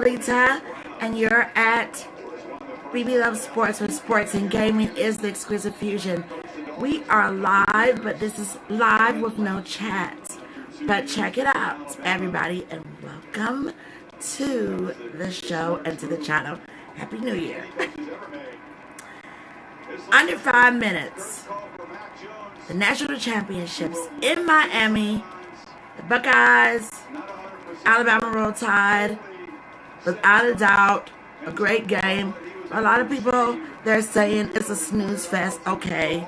Lolita, and you're at BB Love Sports, where sports and gaming is the exquisite fusion. We are live, but this is live with no chats. But check it out, everybody, and welcome to the show and to the channel. Happy New Year. Under 5 minutes. The national championships in Miami. The Buckeyes, Alabama Roll Tide. Without a doubt, a great game. A lot of people, they're saying it's a snooze fest. Okay.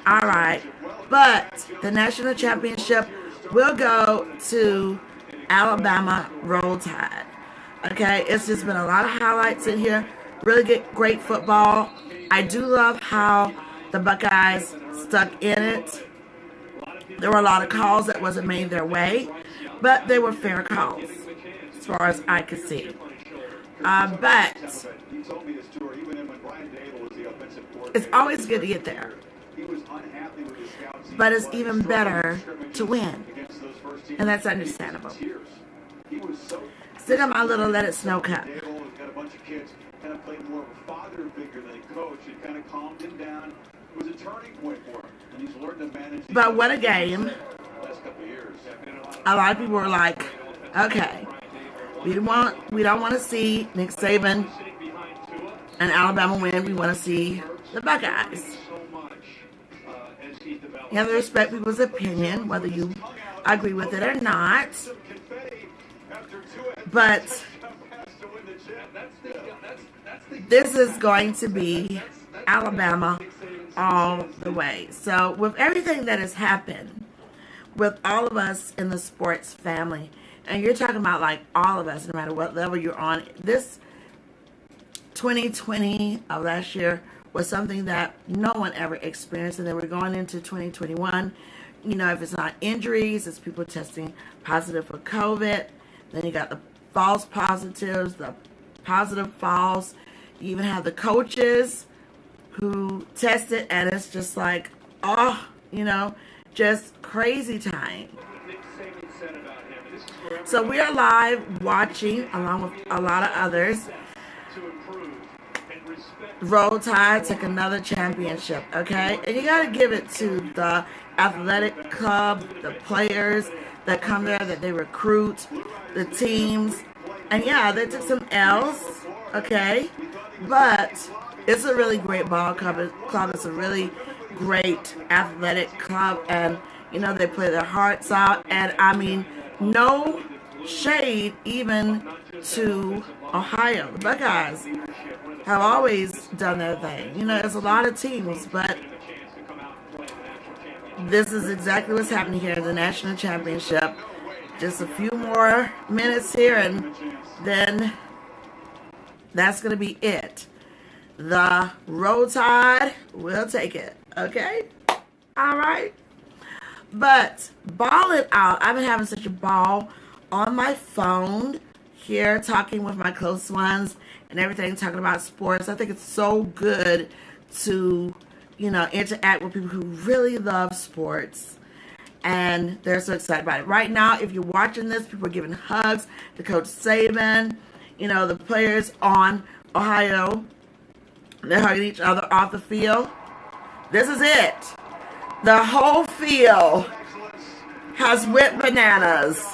All right. But the national championship will go to Alabama Roll Tide. Okay. It's just been a lot of highlights in here. Really great football. I do love how the Buckeyes stuck in it. There were a lot of calls that wasn't made their way, but they were fair calls as far as I could see. But it's always good to get there. But it's even better to win. And that's understandable. Sit on my little Let It Snow cup. Kind of played more of a father figure than a coach. It kind of calmed him down. It was a turning point for him, and he's learned to manage. But what a game! Last couple of years. A lot of people were like, "Okay, we don't want to see Nick Saban and Alabama win. We want to see the Buckeyes." You have to respect people's opinion, whether you agree with it or not. But this is going to be Alabama all the way. So with everything that has happened with all of us in the sports family, and you're talking about like all of us, no matter what level you're on, this 2020 of last year was something that no one ever experienced. And then we're going into 2021. You know, if it's not injuries, it's people testing positive for COVID. Then you got the false positives, the positive falls. You even have the coaches who tested, and it's just like, oh, you know, just crazy time. So we are live watching, along with a lot of others, Roll Tide take another championship, okay? And you got to give it to the athletic club, the players that come there, that they recruit, the teams. And yeah, they took some L's, okay? But it's a really great ball club. It's a really great athletic club. And, you know, they play their hearts out. And, I mean, no shade even to Ohio. The Buckeyes have always done their thing. You know, there's a lot of teams, but this is exactly what's happening here in the national championship. Just a few more minutes here, and then that's going to be it. The Roll Tide will take it. Okay? All right? But balling out. I've been having such a ball on my phone here, talking with my close ones and everything, talking about sports. I think it's so good to, you know, interact with people who really love sports. And they're so excited about it. Right now, if you're watching this, people are giving hugs to Coach Saban. You know, the players on Ohio, they're hugging each other off the field. This is it. The whole field has went bananas.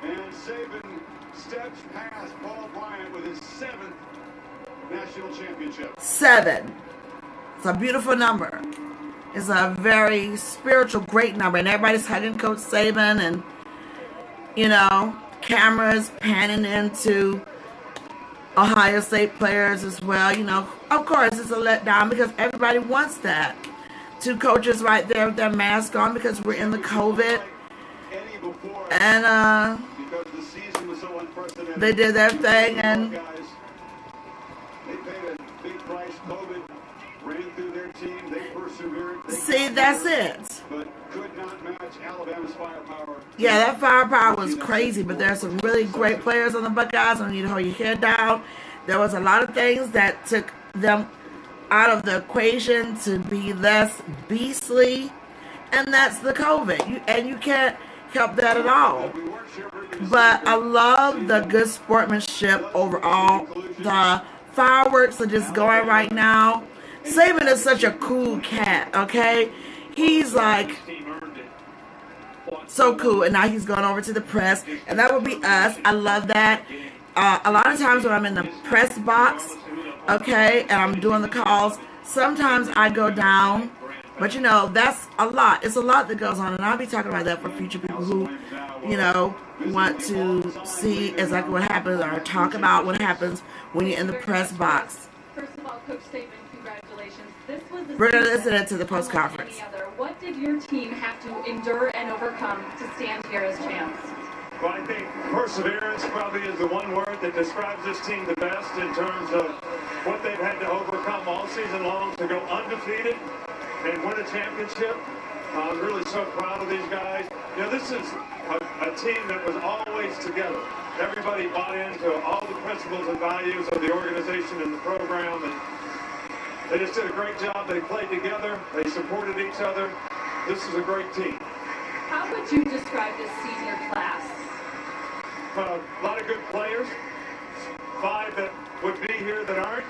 And Saban steps past Paul Bryant with his 7th national championship. 7. It's a beautiful number. It's a very spiritual, great number. And everybody's hugging Coach Saban, and, you know, cameras panning into Ohio State players as well. You know, of course, it's a letdown because everybody wants that. 2 coaches right there with their mask on because we're in the COVID. And they did their thing, and see, that's it. Yeah, that firepower was crazy, but there's some really great players on the Buckeyes. I don't need to hold your head down. There was a lot of things that took them out of the equation to be less beastly, and that's the COVID. And you can't help that at all. But I love the good sportsmanship overall. The fireworks are just going right now. Saban is such a cool cat, okay? He's like so cool. And now he's going over to the press. And that would be us. I love that. A lot of times when I'm in the press box, okay, and I'm doing the calls, sometimes I go down. But, you know, that's a lot. It's a lot that goes on. And I'll be talking about that for future people who, you know, want to see exactly what happens or talk about what happens when you're in the press box. First of all, Coach Saban, congratulations. This was the We're going to listen to the post conference. What did your team have to endure and overcome to stand here as champs? Well, I think perseverance probably is the one word that describes this team the best in terms of what they've had to overcome all season long to go undefeated and win a championship. I'm really so proud of these guys. You know, this is a team that was always together. Everybody bought into all the principles and values of the organization and the program, and they just did a great job. They played together. They supported each other. This is a great team. How would you describe this senior class? A lot of good players. 5 that would be here that aren't.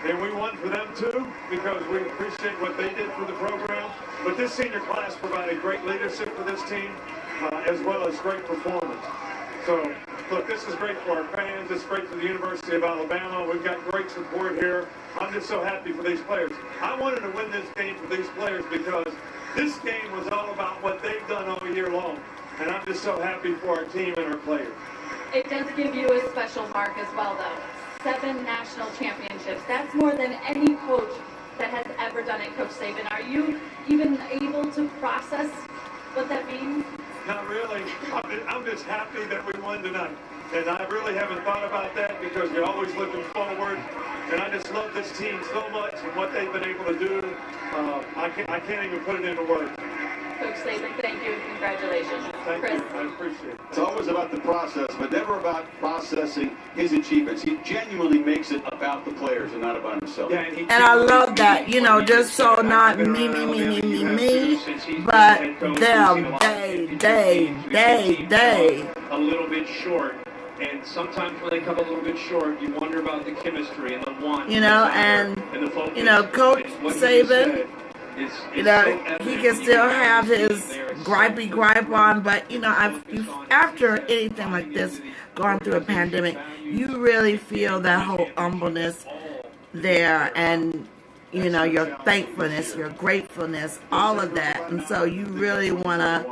And we won for them too, because we appreciate what they did for the program. But this senior class provided great leadership for this team, as well as great performance. So, look, this is great for our fans. This is great for the University of Alabama. We've got great support here. I'm just so happy for these players. I wanted to win this game for these players because this game was all about what they've done all year long. And I'm just so happy for our team and our players. It does give you a special mark as well, though. 7 national championships. That's more than any coach that has ever done it, Coach Saban. Are you even able to process what that means? Not really. I'm just happy that we won tonight. And I really haven't thought about that because we're always looking forward. And I just love this team so much and what they've been able to do. I can't even put it into words. Coach Saban, thank you and congratulations. Thank Chris. you. I appreciate it. It's always about the process, but never about processing his achievements. He genuinely makes it about the players and not about himself. Yeah, And I love that, you know, just so not me, but them, they. A little bit short, and sometimes when they come a little bit short, you wonder about the chemistry and the want. You know, and, you know, Coach Saban, you know, he can still have his gripe on, but, you know, after anything like this, going through a pandemic, you really feel that whole humbleness there, and, you know, your thankfulness, your gratefulness, all of that. And so you really want to,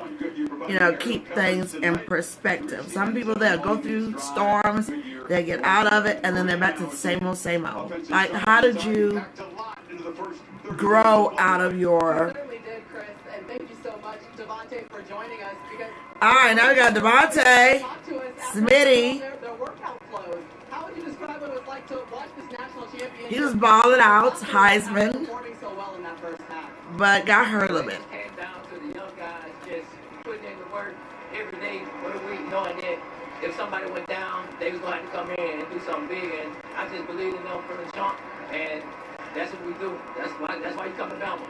you know, keep things in perspective. Some people, they'll go through storms, they get out of it, and then they're back to the same old, same old. Like, how did you grow out of your... Certainly did, Chris, and thank you so much, Defonte, for joining us. Because all right, now we got Defonte, talk to us after Smitty. their workout flows. How would you describe what it was like to watch this national championship? He was balling out, Heisman, Performing so well in that first half. but got hurt a little bit. It came down to the young guys just putting in the work every day for the week, knowing that if somebody went down, they was going to come in and do something big. And I just believed in them from the jump, and that's what we do. That's why you come to Bama.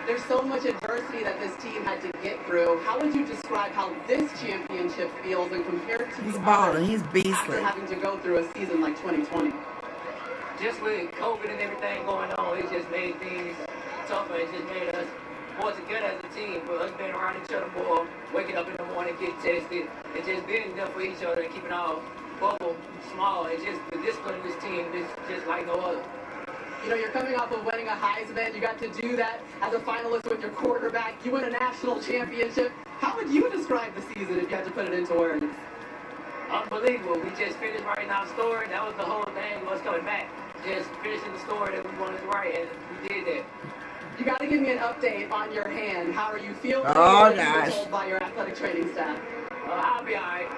There's so much adversity that this team had to get through. How would you describe how this championship feels and compared to He's the balling, others he's after beastly. having to go through a season like 2020? Just with COVID and everything going on, it just made things tougher. It just made us more together as a team. For us being around each other more, waking up in the morning, getting tested, and just being there for each other and keeping our bubble small. And just the discipline of this team is just like no other. You know, you're coming off of winning a Heisman. You got to do that as a finalist with your quarterback. You win a national championship. How would you describe the season if you had to put it into words? Unbelievable. We just finished writing our story. That was the whole thing, was coming back. Just finishing the story that we wanted to write, and we did that. You got to give me an update on your hand. How are you feeling? Oh, What you were gosh. told by your athletic training staff. I'll be all right.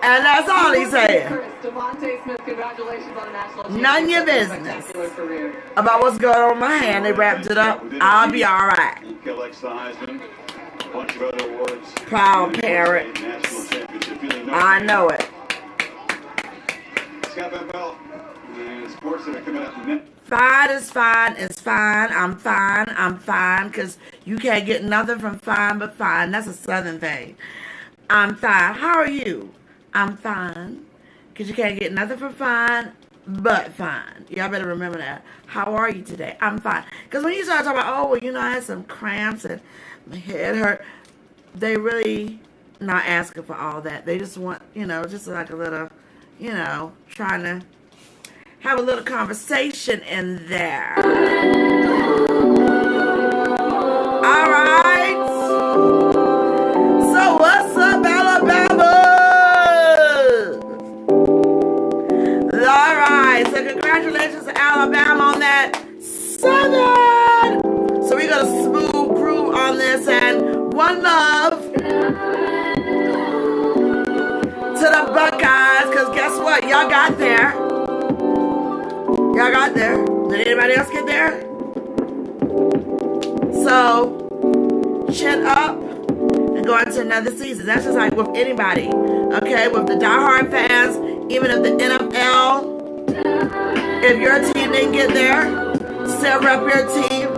And that's all he's saying. Chris, Defonte Smith, congratulations on a national championship. None of your and a business. spectacular career. About what's going on in my hand, they wrapped it up. I'll be all right. Collects the Heisman, a bunch of other awards. Proud parent. National championship. Feeling no I pain. know it. Scott Van Pelt, and sports that are coming up next. Fine is fine, it's fine, I'm fine, because you can't get nothing from fine but fine. That's a Southern thing. I'm fine. How are you? I'm fine. Because you can't get nothing for fine but fine. Y'all better remember that. How are you today? I'm fine. Because when you start talking about, oh, well, you know, I had some cramps and my head hurt, they really not asking for all that. They just want, you know, just like a little, you know, trying to have a little conversation in there. All right. So what's up, Alabama? All right. So congratulations to Alabama on that 7. So we're going to smooth groove on this, and one love to the Buckeyes, because guess what? Y'all got there. Y'all got there. Did anybody else get there? So, chin up and go into another season. That's just like with anybody. Okay? With the diehard fans, even if the NFL, if your team didn't get there, still rep your team.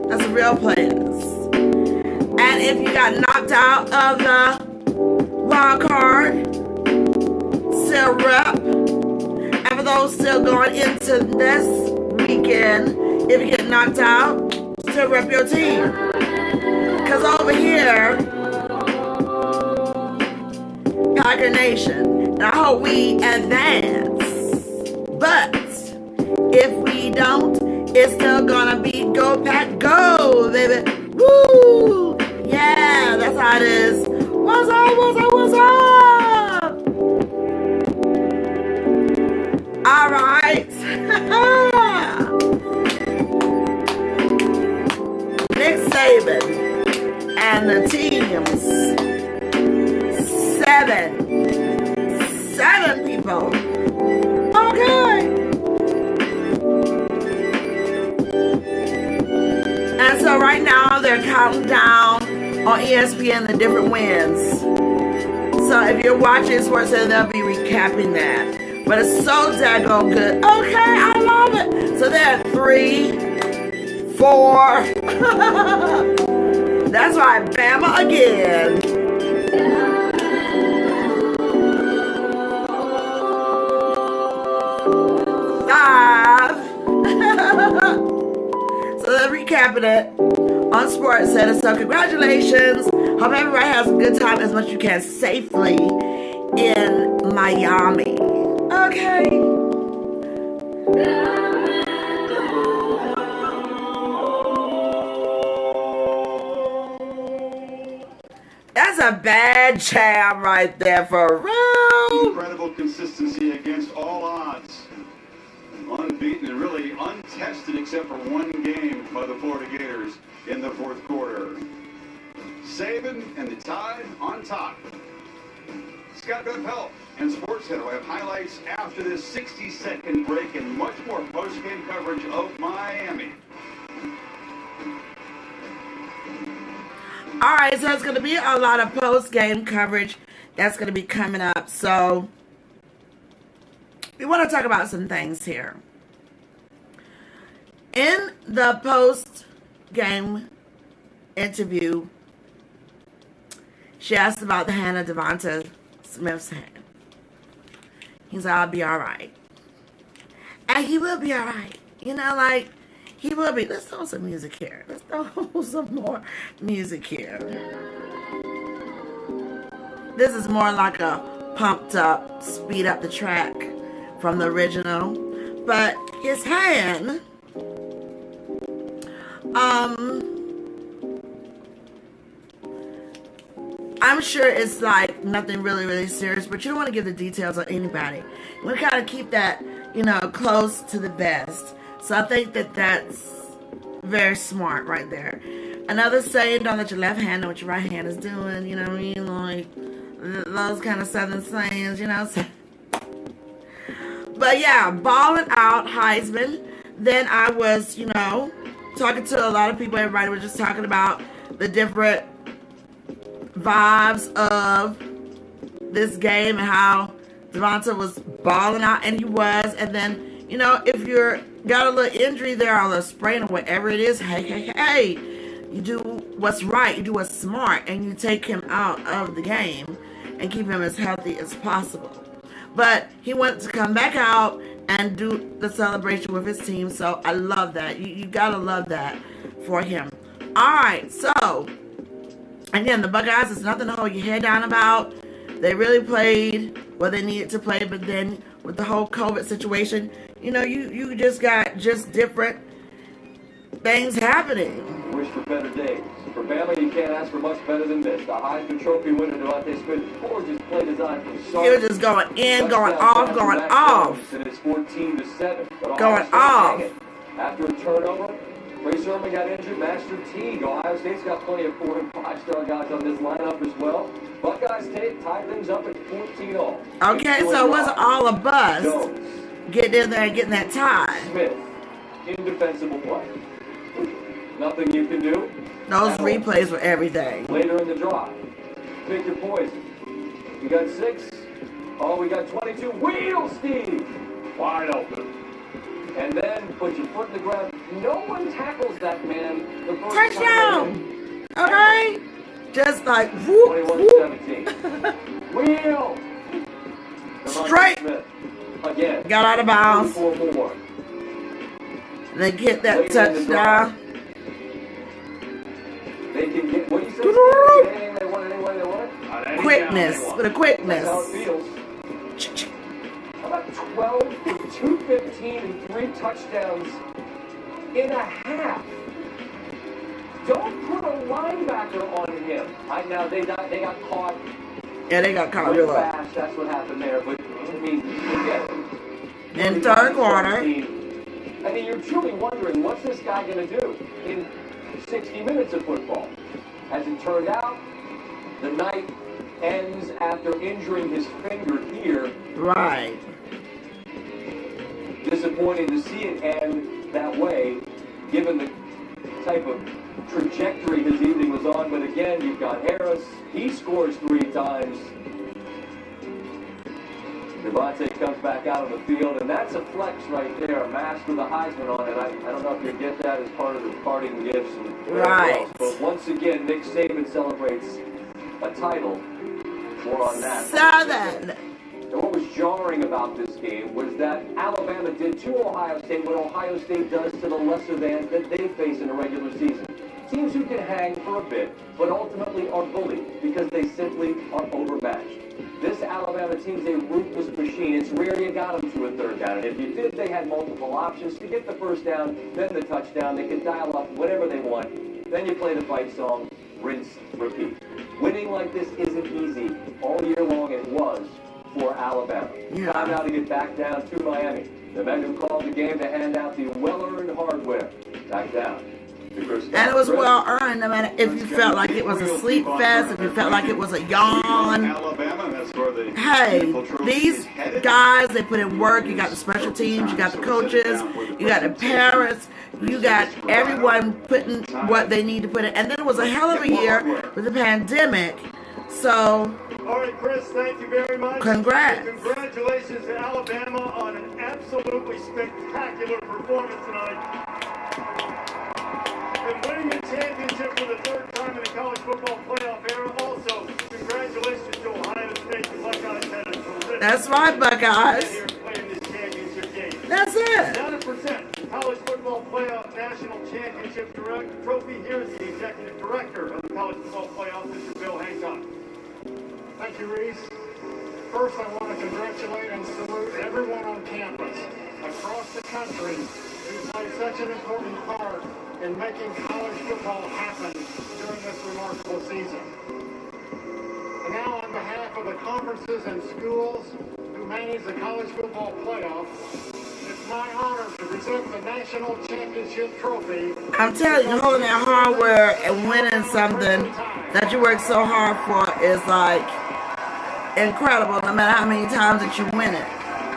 That's the real players. And if you got knocked out of the wild card, still rep. And for those still going into this weekend, if you get knocked out, still rep your team. Because over here, Packer Nation, and I hope we advance. But if we don't, it's still gonna be go Pack go, baby. Woo! Yeah, that's how it is. What's up, what's up, what's up? All right. Nick Saban and the teams. 7 people. Okay. And so right now they're counting down on ESPN the different wins. So if you're watching Sports Center, they'll be recapping that. But it's so daggone good. Okay, I love it. So there are 3, 4. That's right, Bama again. 5. So they're recapping it on Sports Center. So congratulations. Hope everybody has a good time as much as you can safely in Miami. Okay. That's a bad jam right there for real. Incredible consistency against all odds. Unbeaten and really untested except for one game by the Florida Gators in the 4th quarter. Saban and the Tide on top. Scott Bethel and SportsCenter will have highlights after this 60-second break and much more post-game coverage of Miami. All right, so it's going to be a lot of post-game coverage that's going to be coming up. So we want to talk about some things here. In the post-game interview, she asked about the hand of Defonte Smith's hand. He's like, I'll be all right. And he will be all right. You know, like, he will be. Let's throw some music here. Let's throw some more music here. This is more like a pumped up, speed up the track from the original. But his hand, I'm sure it's like nothing really, really serious, but you don't want to give the details on anybody. You want to kind of keep that, you know, close to the best. So I think that that's very smart right there. Another saying, don't let your left hand know what your right hand is doing. You know what I mean? Like those kind of southern sayings, you know. But yeah, balling out Heisman. Then I was, you know, talking to a lot of people. Everybody was just talking about the different vibes of this game and how Devonta was balling out, and he was. And then, you know, if you're got a little injury there or a sprain or whatever it is, hey, You do what's right, you do what's smart, and you take him out of the game and keep him as healthy as possible. But he wanted to come back out and do the celebration with his team, so I love that. You gotta love that for him. All right, so again, the Buckeyes, it's nothing to hold your head down about. They really played what they needed to play, but then with the whole COVID situation, you know, you just got just different things happening. Wish for better days. For Bama, you can't ask for much better than this. The Heisman Trophy winner, Defonte Smith, gorgeous play design from start. He was just going in, going off, going off. And it's 14-7. Going off. After a turnover, Ray Sermon got injured. Master Teague. Ohio State's got plenty of 4- and 5-star guys on this lineup as well. Buckeyes tied things up at 14-all. Okay, so it wasn't all a bust. Getting in there and getting that tie. Smith, indefensible play. Nothing you can do. Those replays were everything. Later in the drive, pick your poison. We got 6. Oh, we got 22. Wheel, Steve! Wide open. And then put your foot in the ground. No one tackles that man the first touchdown! Okay? Just like, whoop, 21-17. Wheel! Straight! Again. Got out of bounds. 4 more. They get that touchdown. They can get, what do you say? They want it any way they want it? Quickness, with a quickness. That's how it feels. How about 12 for 215 and 3 touchdowns in a half? Don't put a linebacker on him. Now they got caught. Yeah, they got caught real fast. That's what happened there. But I mean, again, in third quarter. I mean, you're truly wondering, what's this guy going to do in 60 minutes of football? As it turned out, the night ends after injuring his finger here. Right. Disappointing to see it end that way, given the type of trajectory his evening was on. But again, you've got Harris. He scores 3 times. Defonte comes back out on the field, and that's a flex right there, a mask with a Heisman on it. I don't know if you get that as part of the parting gifts. And right. But once again, Nick Saban celebrates a title. More on that. 7. And what was jarring about this game was that Alabama did to Ohio State what Ohio State does to the lesser than that they face in a regular season. Teams who can hang for a bit, but ultimately are bullied because they simply are overmatched. This Alabama team's a ruthless machine. It's rare you got them to a third down. And if you did, they had multiple options to get the first down, then the touchdown. They could dial up whatever they want. Then you play the fight song, rinse, repeat. Winning like this isn't easy all year long. It was for Alabama. Yeah. Time now to get back down to Miami. The men who called the game to hand out the well-earned hardware. Back down. And it was well earned, no matter if you felt like it was a sleep fest, if you felt like it was a yawn. Hey, these guys, they put in work. You got the special teams, you got the coaches, you got the parents, you got everyone putting what they need to put in. And then it was a hell of a year with the pandemic. So, all right, Chris, thank you very much. Congrats. Congratulations to Alabama on an absolutely spectacular performance tonight. And winning the championship for the 3rd time in the college football playoff era. Also, congratulations to Ohio State. The Buckeyes had a terrific. That's right, Buckeyes. Here playing this championship game. That's it. 100% college football playoff national championship trophy. Here is the executive director of the college football playoff, Mr. Bill Hancock. Thank you, Reese. First, I want to congratulate and salute everyone on campus across the country who played such an important part in making college football happen during this remarkable season. And now, on behalf of the conferences and schools who manage the college football playoff, it's my honor to present the national championship trophy. I'm telling you, holding that hardware and winning something that you work so hard for is like incredible, no matter how many times that you win it.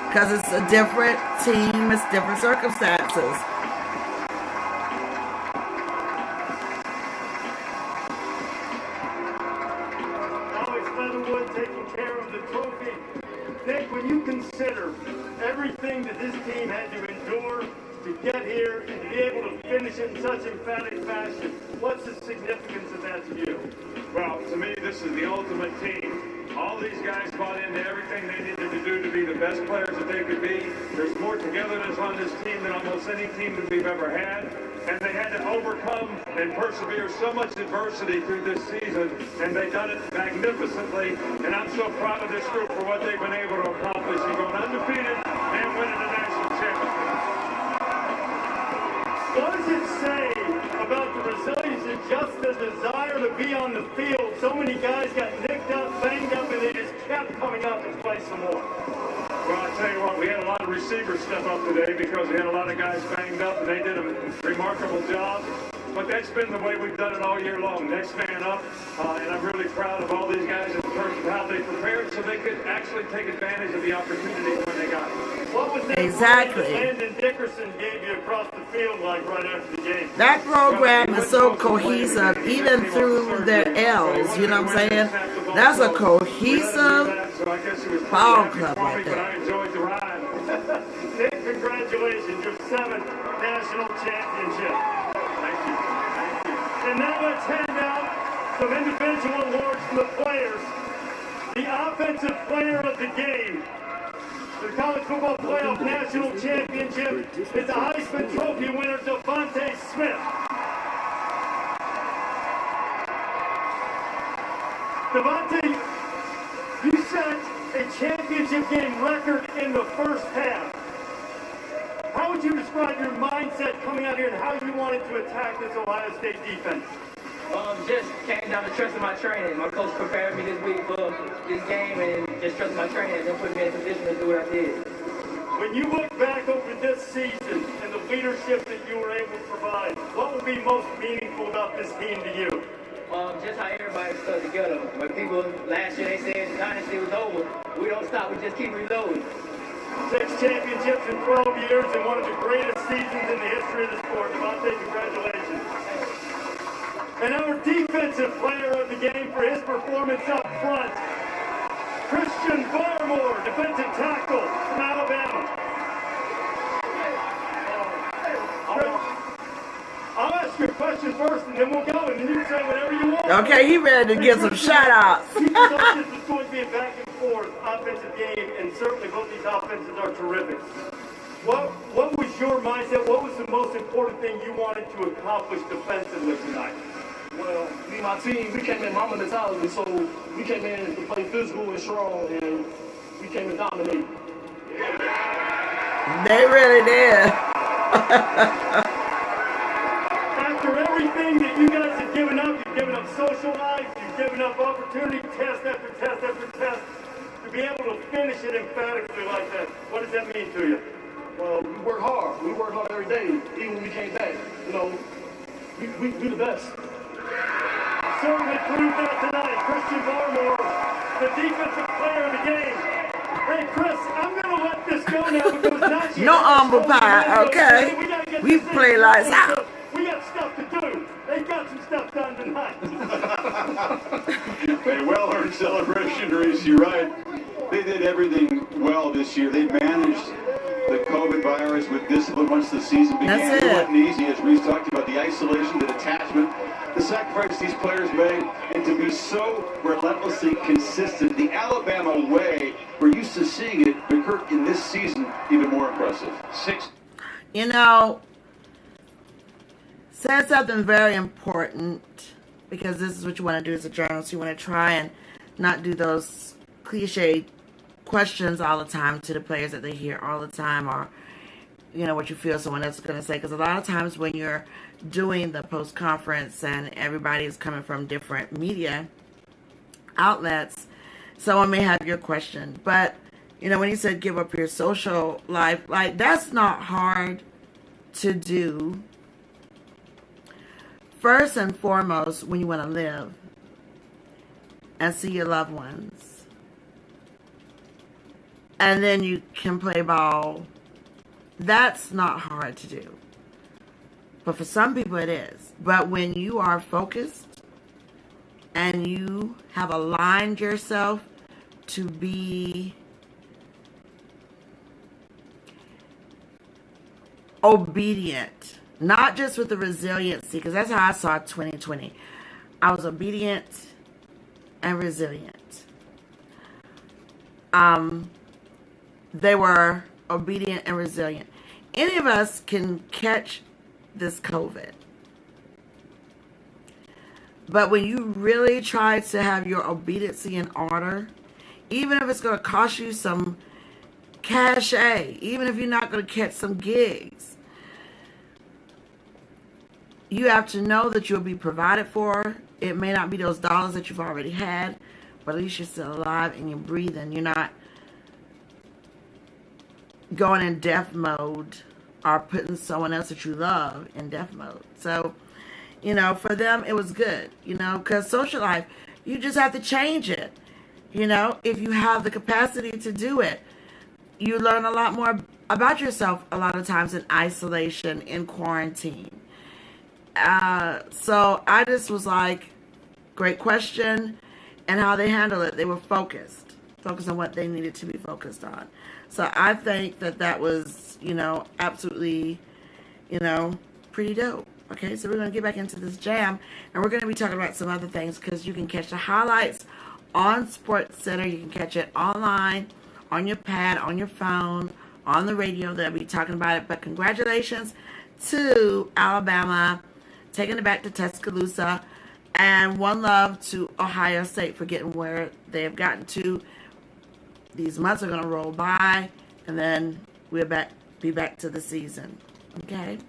Because it's a different team, it's different circumstances. Nick, when you consider everything that this team had to endure to get here and to be able to finish it in such emphatic fashion, What's the significance of that to you? Well, to me, this is the ultimate team. All these guys bought into everything they needed to do to be the best players that they could be. There's more togetherness on this team than almost any team that we've ever had. And they had to overcome and persevere so much adversity through this season, and they've done it magnificently. And I'm so proud of this group for what they've been able to accomplish and going undefeated and winning the national championship. What does it say about the resilience and just the desire to be on the field? So many guys got nicked up, banged up, and they just kept coming out to play some more. Well, I tell you what, we had a lot of receivers step up today because we had a lot of guys banged up, and they did a remarkable job. But that's been the way we've done it all year long. Next man up, and I'm really proud of all these guys in terms of how they prepared so they could actually take advantage of the opportunities when they got it. What was that Exactly. that Landon Dickerson gave you across the field like right after the game? That program is so cohesive, even through their L's, you know what I'm saying? That's a cohesive ball club right But I there. enjoyed the ride. Nick, congratulations, your 7th national championship. Thank you. Thank you. And now let's hand out some individual awards to the players. The Offensive Player of the Game, the College Football Playoff National Championship, is the Heisman Trophy winner, Defonte Smith. Defonte, you set a championship game record in the first half. How would you describe your mindset coming out here and how you wanted to attack this Ohio State defense? Just came down to trusting my training. My coach prepared me this week for this game and just trusting my training and put me in a position to do what I did. When you look back over this season and the leadership that you were able to provide, what would be most meaningful about this team to you? Just how everybody stuck together. When people last year they said the dynasty was over, we don't stop, we just keep reloading. 6 championships in 12 years and one of the greatest seasons in the history of the sport. Defonte, congratulations. And our defensive player of the game for his performance up front, Christian Barmore, defensive tackle from Alabama. I'll ask you a question first, and then we'll go, and then you can say whatever you want. Okay, he ready to get some shout-outs. You thought this was going to be a back-and-forth offensive game, and certainly both these offenses are terrific. What was your mindset? What was the most important thing you wanted to accomplish defensively tonight? Well, me and my team, we came in mama mentality, so we came in to play physical and strong, and we came to dominate. They really did. After everything that you guys have given up, you've given up social life, you've given up opportunity, test after test after test, to be able to finish it emphatically like that, what does that mean to you? Well, we work hard. We work hard every day, even when we came back. You know, we do the best. Certainly proved that tonight. Christian Barmore, the defensive player of the game. Hey, Chris, I'm going to let this go now because not yet. No humble pie, okay? We play lights out. We got stuff to do. They got some stuff done tonight. A well-earned celebration, Reese. You're right. They did everything well this year. They managed the COVID virus with discipline once the season began. That's it. It wasn't easy, as Reese talked about, the isolation, the detachment, the sacrifice these players made, and to be so relentlessly consistent. The Alabama way, we're used to seeing it, but Kirk, in this season, even more impressive. You know, said something very important, because this is what you want to do as a journalist. You want to try and not do those cliche questions all the time to the players that they hear all the time, or you know what you feel someone else is going to say, because a lot of times when you're doing the post conference and everybody is coming from different media outlets, someone may have your question. But you know, when he said give up your social life, like, that's not hard to do. First and foremost, when you want to live and see your loved ones, and then you can play ball, that's not hard to do. But for some people it is. But when you are focused and you have aligned yourself to be obedient Not just with the resiliency, because that's how I saw 2020. I was obedient and resilient. They were obedient and resilient. Any of us can catch this COVID. But when you really try to have your obedience in order, even if it's going to cost you some cachet, even if you're not going to catch some gigs, you have to know that you'll be provided for. It may not be those dollars that you've already had, but at least you're still alive and you're breathing. You're not going in death mode or putting someone else that you love in death mode. So, you know, for them, it was good, you know, because social life, you just have to change it. You know, if you have the capacity to do it, you learn a lot more about yourself a lot of times in isolation, in quarantine. So I just was like, great question. And how they handle it, they were focused on what they needed to be focused on. So I think that that was, you know, absolutely, you know, pretty dope. Okay, so we're going to get back into this jam, and we're going to be talking about some other things, because you can catch the highlights on SportsCenter. You can catch it online, on your pad, on your phone, on the radio. They'll be talking about it. But congratulations to Alabama taking it back to Tuscaloosa, and one love to Ohio State for getting where they have gotten to. These months are going to roll by, and then we'll be back to the season. Okay?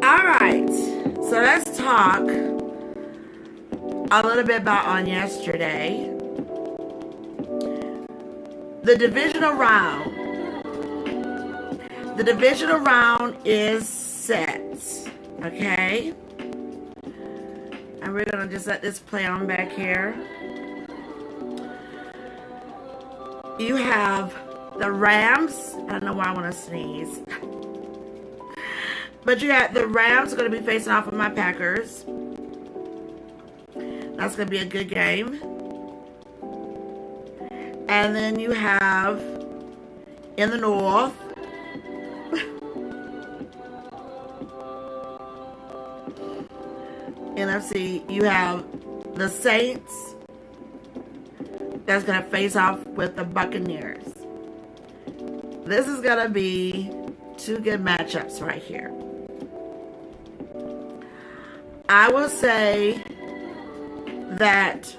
All right. So let's talk a little bit about on yesterday. The Divisional Round. The Divisional Round is set. Okay? And we're going to just let this play on back here. You have the Rams. I don't know why I want to sneeze. But you got the Rams are going to be facing off with my Packers. That's going to be a good game. And then you have in the North, NFC, you have the Saints that's going to face off with the Buccaneers. This is going to be two good matchups right here. I will say that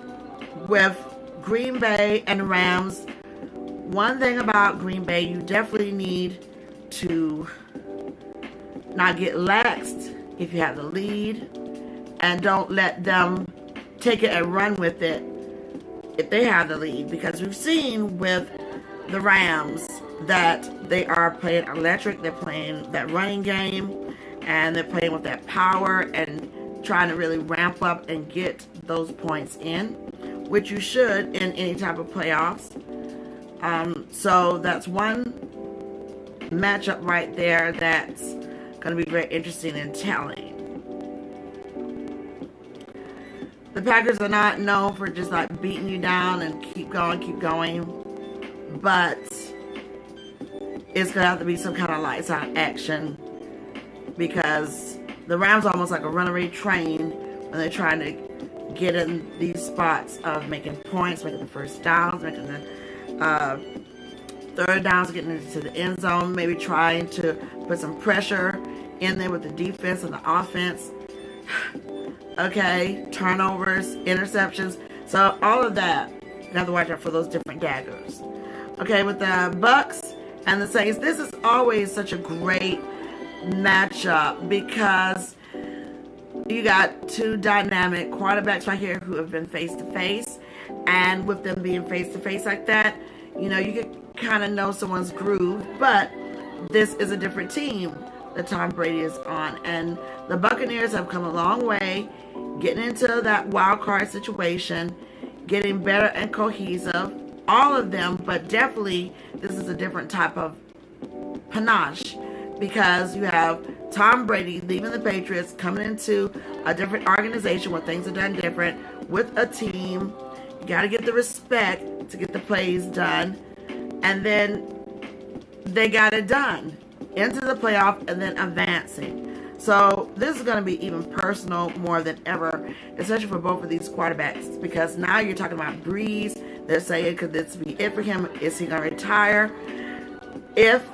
with Green Bay and Rams, one thing about Green Bay, you definitely need to not get laxed if you have the lead, and don't let them take it and run with it if they have the lead, because we've seen with the Rams that they are playing electric. They're playing that running game, and they're playing with that power and trying to really ramp up and get those points in, which you should in any type of playoffs. So that's one matchup right there that's going to be very interesting and telling. The Packers are not known for just like beating you down and keep going, but it's going to have to be some kind of lights out action, because the Rams are almost like a runaway train when they're trying to get in these spots of making points, making the first downs, making the third downs, getting into the end zone, maybe trying to put some pressure in there with the defense and the offense. Okay, turnovers, interceptions. So all of that, you have to watch out for those different daggers. Okay, with the Bucks and the Saints, this is always such a great matchup, because you got two dynamic quarterbacks right here who have been face to face, and with them being face to face like that, you know, you can kind of know someone's groove. But this is a different team that Tom Brady is on, and the Buccaneers have come a long way, getting into that wild card situation, getting better and cohesive, all of them. But definitely this is a different type of panache, because you have Tom Brady leaving the Patriots, coming into a different organization where things are done different, with a team. You got to get the respect to get the plays done, and then they got it done. into the playoff and then advancing. So this is going to be even personal more than ever, especially for both of these quarterbacks, because now you're talking about Breeze. They're saying, could this be it for him? Is he going to retire? If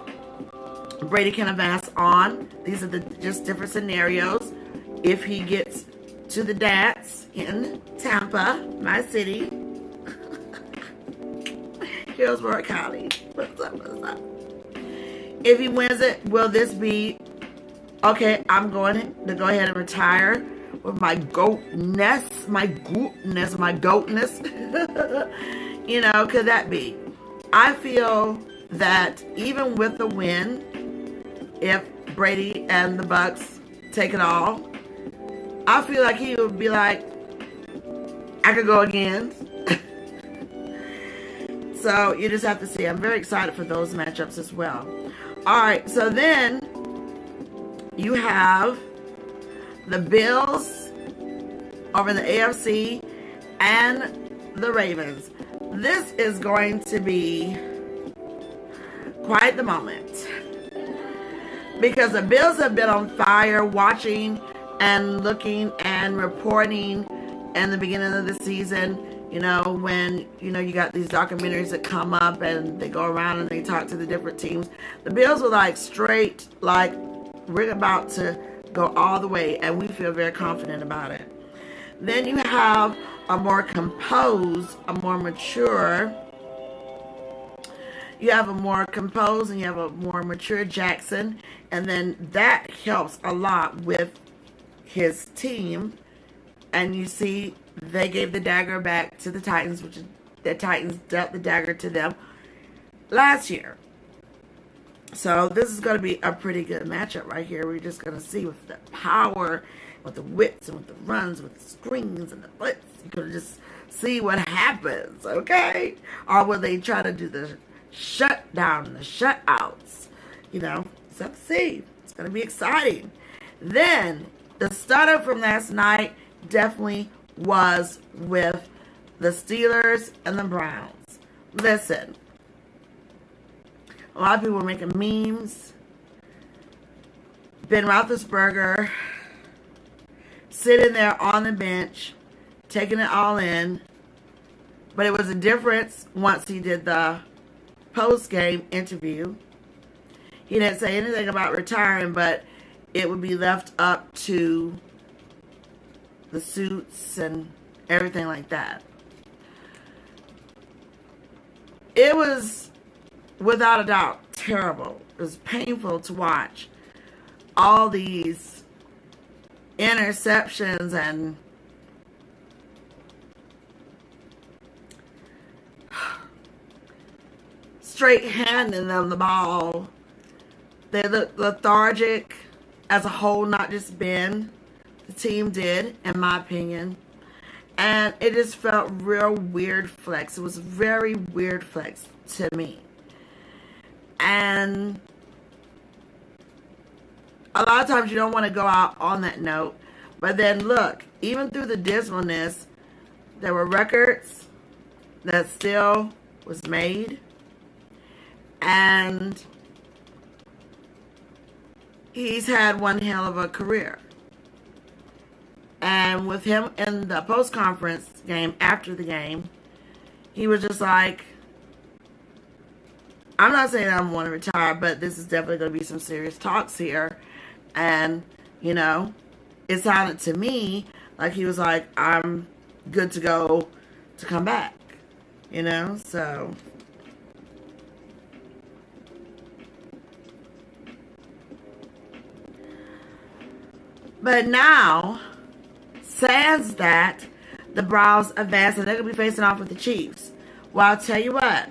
Brady can advance on, these are the just different scenarios. If he gets to the Dats in Tampa, my city, Hillsborough County, what's up? If he wins it, will this be, okay, I'm going to go ahead and retire with my goatness, you know, could that be? I feel that even with the win, if Brady and the Bucks take it all, I feel like he would be like, I could go again. So you just have to see. I'm very excited for those matchups as well. All right, so then you have the Bills over the AFC and the Ravens. This is going to be quite the moment, because the Bills have been on fire, watching and looking and reporting in the beginning of the season. You know, when, you know, you got these documentaries that come up and they go around and they talk to the different teams. The Bills were like straight, like, we're about to go all the way, and we feel very confident about it. Then you have a more composed, a more mature, you have a more composed and you have a more mature Jackson, and then that helps a lot with his team. And you see, they gave the dagger back to the Titans, which is, the Titans dealt the dagger to them last year. So this is going to be a pretty good matchup right here. We're just going to see with the power, with the whips, and with the runs, with the screens and the blitz. You're going to just see what happens, okay? Or will they try to do the shutdown, the shutouts? You know, it's up to see. It's going to be exciting. Then, the starter from last night definitely was with the Steelers and the Browns. Listen, a lot of people were making memes. Ben Roethlisberger sitting there on the bench, taking it all in. But it was a difference once he did the post-game interview. He didn't say anything about retiring, but it would be left up to the suits and everything like that. It was, without a doubt, terrible. It was painful to watch all these interceptions and straight handing them the ball. They looked lethargic as a whole, not just Ben. The team did, in my opinion. And it just felt real weird flex. It was very weird flex to me. And a lot of times you don't want to go out on that note. But then look, even through the dismalness, there were records that still was made. And he's had one hell of a career. And with him in the post-conference game, after the game, he was just like, I'm not saying I want to retire, but this is definitely going to be some serious talks here. And, you know, it sounded to me like he was like, I'm good to go to come back. You know, so but now, sans that, the Browns advance and they're going to be facing off with the Chiefs. Well, I'll tell you what,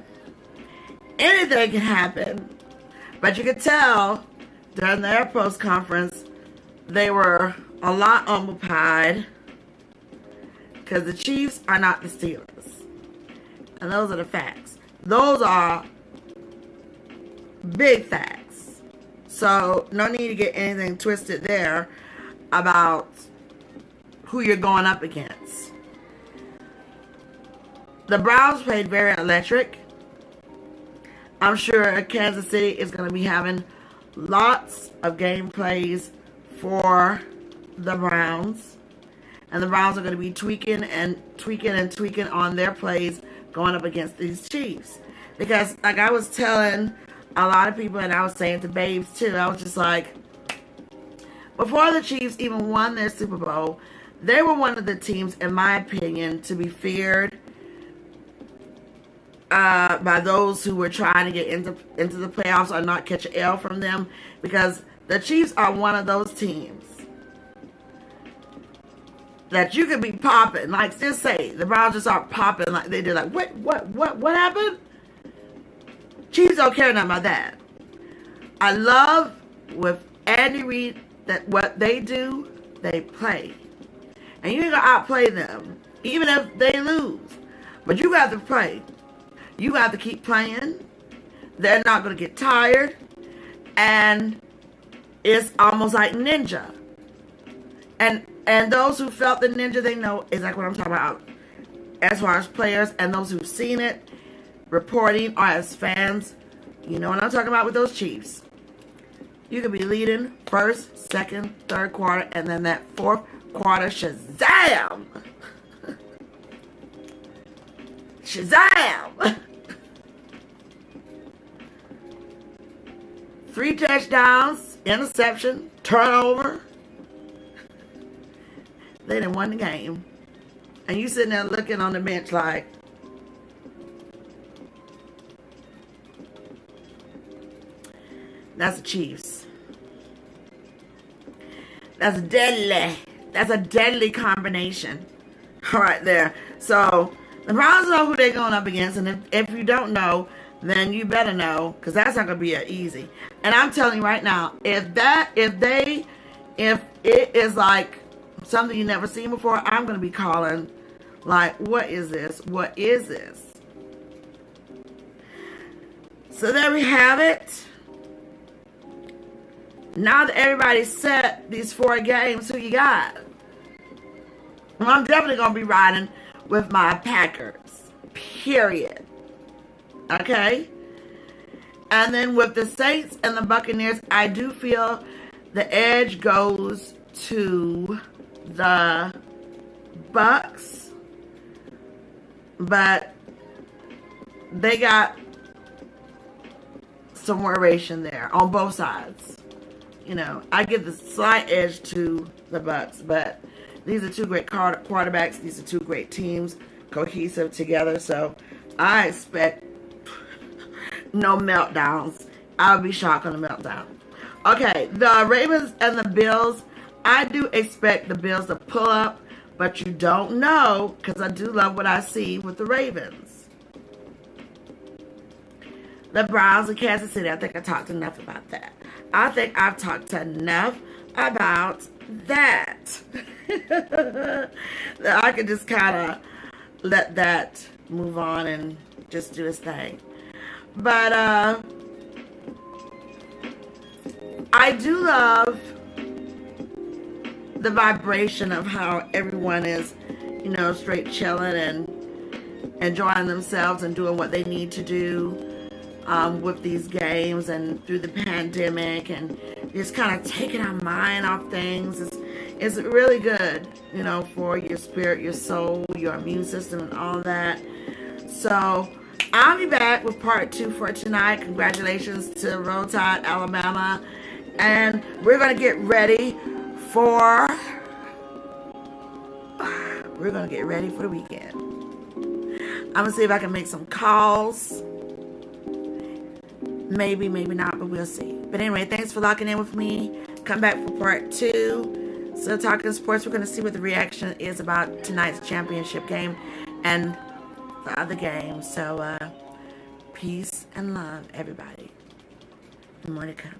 anything can happen. But you could tell during their post-conference, they were a lot humble pied because the Chiefs are not the Steelers. And those are the facts. Those are big facts. So, no need to get anything twisted there about who you're going up against. The Browns played very electric. I'm sure Kansas City is going to be having lots of game plays for the Browns. And the Browns are going to be tweaking on their plays going up against these Chiefs. Because, like I was telling a lot of people, and I was saying to Babes too, I was just like, before the Chiefs even won their Super Bowl, they were one of the teams, in my opinion, to be feared by those who were trying to get into the playoffs or not catch an L from them, because the Chiefs are one of those teams that you could be popping, like just say the Browns just start popping like they did, like what happened? Chiefs don't care nothing about that. I love with Andy Reid that what they do, they play. And you ain't gonna outplay them, even if they lose. But you got to play. You got to keep playing. They're not gonna get tired. And it's almost like ninja. And those who felt the ninja, they know exactly what I'm talking about. As far as players and those who've seen it, reporting, or as fans, you know what I'm talking about with those Chiefs. You could be leading first, second, third quarter, and then that fourth quarter, shazam! Shazam! 3 touchdowns, interception, turnover. They done won the game. And you sitting there looking on the bench like, that's the Chiefs. That's deadly. That's a deadly combination right there. So the Browns know who they're going up against, and if you don't know, then you better know, because that's not going to be easy. And I'm telling you right now, if it is like something you never seen before, I'm going to be calling like, what is this? What is this? So there we have it. Now that everybody's set these 4 games, who you got? Well, I'm definitely going to be riding with my Packers. Period. Okay? And then with the Saints and the Buccaneers, I do feel the edge goes to the Bucks. But they got some variation there on both sides. You know, I give the slight edge to the Bucks, but these are 2 great quarterbacks. These are 2 great teams, cohesive together. So I expect no meltdowns. I'll be shocked on the meltdown. Okay, the Ravens and the Bills. I do expect the Bills to pull up, but you don't know, because I do love what I see with the Ravens. The Browns and Kansas City. I think I talked enough about that. I think I've talked enough about that. That I can just kind of let that move on and just do its thing. But I do love the vibration of how everyone is, you know, straight chilling and enjoying themselves and doing what they need to do with these games and through the pandemic, and just kind of taking our mind off things. It's really good, you know, for your spirit, your soul, your immune system, and all that. So I'll be back with part 2 for tonight. Congratulations to Roll Tide, Alabama. And we're going to get ready for the weekend. I'm going to see if I can make some calls. Maybe, maybe not, but we'll see. But anyway, thanks for locking in with me. Come back for part 2. So talking sports, we're going to see what the reaction is about tonight's championship game and the other games. So peace and love, everybody. More to come.